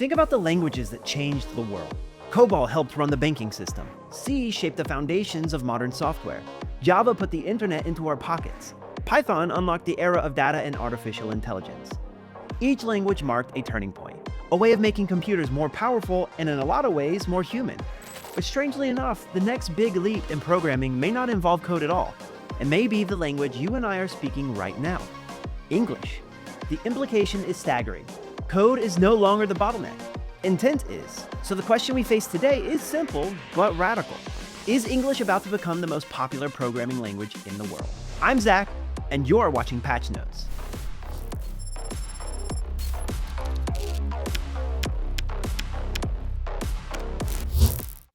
Think about the languages that changed the world. COBOL helped run the banking system. C shaped the foundations of modern software. Java put the internet into our pockets. Python unlocked the era of data and artificial intelligence. Each language marked a turning point, a way of making computers more powerful and in a lot of ways more human. But strangely enough, the next big leap in programming may not involve code at all. It may be the language you and I are speaking right now, English. The implication is staggering. Code is no longer the bottleneck. Intent is. So the question we face today is simple but radical. Is English about to become the most popular programming language in the world? I'm Zach, and you're watching Patch Notes.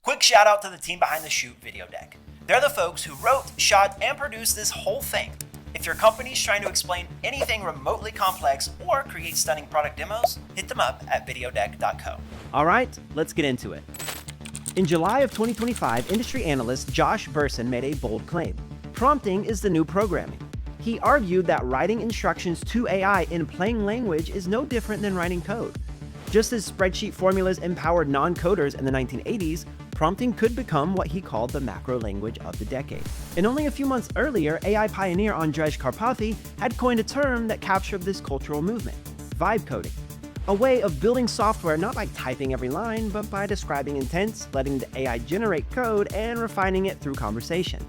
Quick shout out to the team behind the Shoot video deck. They're the folks who wrote, shot, and produced this whole thing. If your company's trying to explain anything remotely complex or create stunning product demos, hit them up at videodeck.co. All right, let's get into it. In July of 2025, industry analyst Josh Bersin made a bold claim. Prompting is the new programming. He argued that writing instructions to AI in plain language is no different than writing code. Just as spreadsheet formulas empowered non-coders in the 1980s, prompting could become what he called the macro language of the decade. And only a few months earlier, AI pioneer Andrej Karpathy had coined a term that captured this cultural movement: vibe coding. A way of building software not by typing every line, but by describing intents, letting the AI generate code, and refining it through conversation.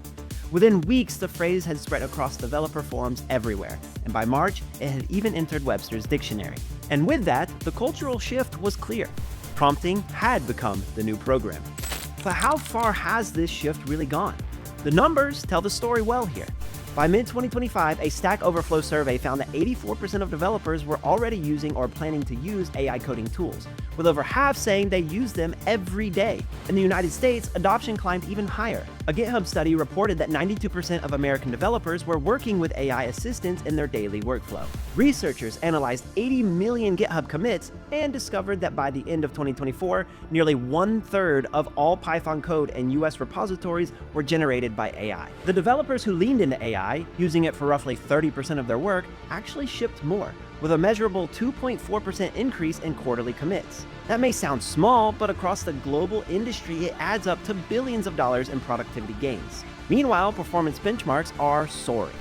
Within weeks, the phrase had spread across developer forums everywhere, and by March, it had even entered Webster's dictionary. And with that, the cultural shift was clear. Prompting had become the new programming. But how far has this shift really gone? The numbers tell the story well here. By mid-2025, a Stack Overflow survey found that 84% of developers were already using or planning to use AI coding tools, with over half saying they use them every day. In the United States, adoption climbed even higher. A GitHub study reported that 92% of American developers were working with AI assistants in their daily workflow. Researchers analyzed 80 million GitHub commits and discovered that by the end of 2024, nearly 1/3 of all Python code in US repositories were generated by AI. The developers who leaned into AI, using it for roughly 30% of their work, actually shipped more, with a measurable 2.4% increase in quarterly commits. That may sound small, but across the global industry, it adds up to billions of dollars in productivity gains. Meanwhile, performance benchmarks are soaring.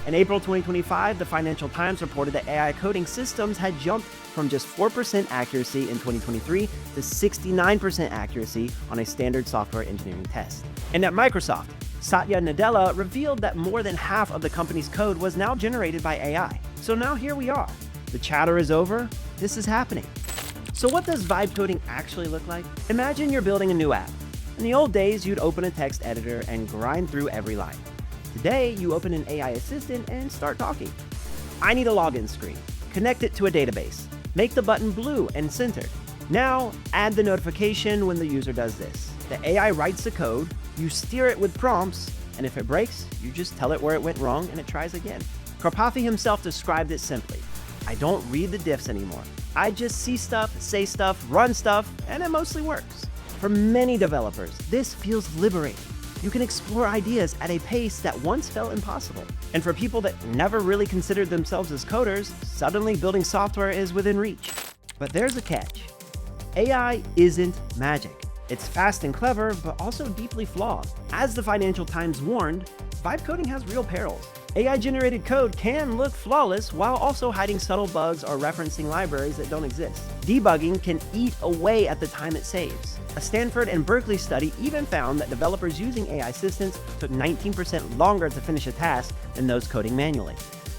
In April 2025, the Financial Times reported that AI coding systems had jumped from just 4% accuracy in 2023 to 69% accuracy on a standard software engineering test. And at Microsoft, Satya Nadella revealed that more than half of the company's code was now generated by AI. So now here we are. The chatter is over. This is happening. So what does vibe coding actually look like? Imagine you're building a new app. In the old days, you'd open a text editor and grind through every line. Today, you open an AI assistant and start talking. I need a login screen. Connect it to a database. Make the button blue and centered. Now, add the notification when the user does this. The AI writes the code, you steer it with prompts, and if it breaks, you just tell it where it went wrong and it tries again. Karpathy himself described it simply: I don't read the diffs anymore. I just see stuff, say stuff, run stuff, and it mostly works. For many developers, this feels liberating. You can explore ideas at a pace that once felt impossible. And for people that never really considered themselves as coders, suddenly building software is within reach. But there's a catch. AI isn't magic. It's fast and clever, but also deeply flawed. As the Financial Times warned, vibe coding has real perils. AI-generated code can look flawless while also hiding subtle bugs or referencing libraries that don't exist. Debugging can eat away at the time it saves. A Stanford and Berkeley study even found that developers using AI assistants took 19% longer to finish a task than those coding manually.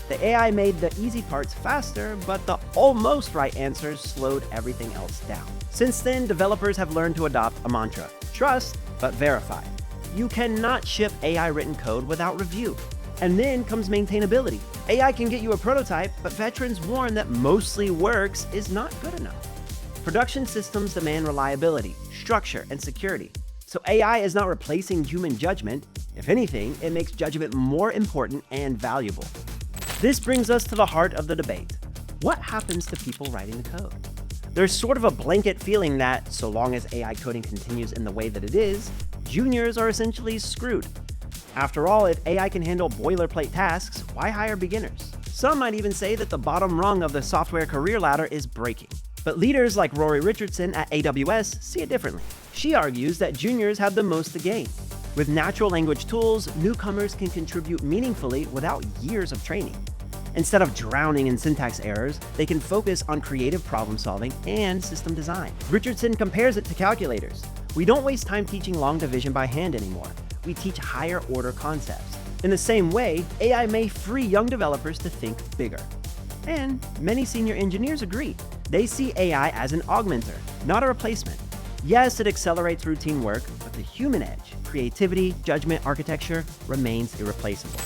The AI made the easy parts faster, but the almost right answers slowed everything else down. Since then, developers have learned to adopt a mantra: trust, but verify. You cannot ship AI-written code without review. And then comes maintainability. AI can get you a prototype, but veterans warn that mostly works is not good enough. Production systems demand reliability, structure, and security. So AI is not replacing human judgment. If anything, it makes judgment more important and valuable. This brings us to the heart of the debate. What happens to people writing the code? There's sort of a blanket feeling that, so long as AI coding continues in the way that it is, juniors are essentially screwed. After all, if AI can handle boilerplate tasks, why hire beginners? Some might even say that the bottom rung of the software career ladder is breaking. But leaders like Rory Richardson at AWS see it differently. She argues that juniors have the most to gain. With natural language tools, newcomers can contribute meaningfully without years of training. Instead of drowning in syntax errors, they can focus on creative problem solving and system design. Richardson compares it to calculators. We don't waste time teaching long division by hand anymore. We teach higher order concepts. In the same way, AI may free young developers to think bigger. And many senior engineers agree. They see AI as an augmenter, not a replacement. Yes, it accelerates routine work, but the human edge, creativity, judgment, architecture, remains irreplaceable.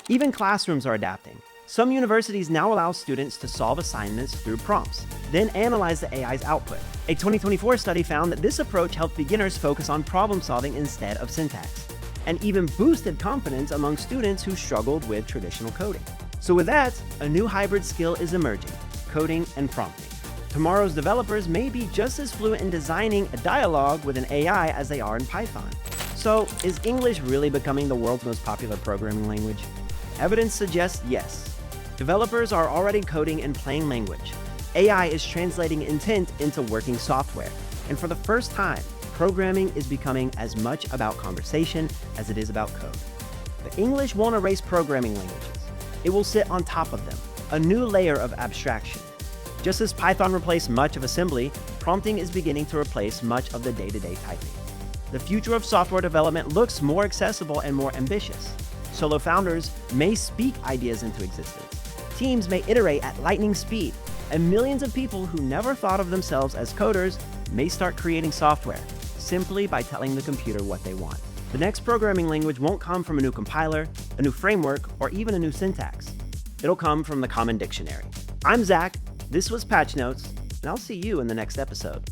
Even classrooms are adapting. Some universities now allow students to solve assignments through prompts, then analyze the AI's output. A 2024 study found that this approach helped beginners focus on problem solving instead of syntax, and even boosted confidence among students who struggled with traditional coding. So with that, a new hybrid skill is emerging: coding and prompting. Tomorrow's developers may be just as fluent in designing a dialogue with an AI as they are in Python. So, is English really becoming the world's most popular programming language? Evidence suggests yes. Developers are already coding in plain language. AI is translating intent into working software. And for the first time, programming is becoming as much about conversation as it is about code. But English won't erase programming languages. It will sit on top of them, a new layer of abstraction. Just as Python replaced much of assembly, prompting is beginning to replace much of the day-to-day typing. The future of software development looks more accessible and more ambitious. Solo founders may speak ideas into existence. Teams may iterate at lightning speed, and millions of people who never thought of themselves as coders may start creating software simply by telling the computer what they want. The next programming language won't come from a new compiler, a new framework, or even a new syntax. It'll come from the common dictionary. I'm Zach, this was Patch Notes, and I'll see you in the next episode.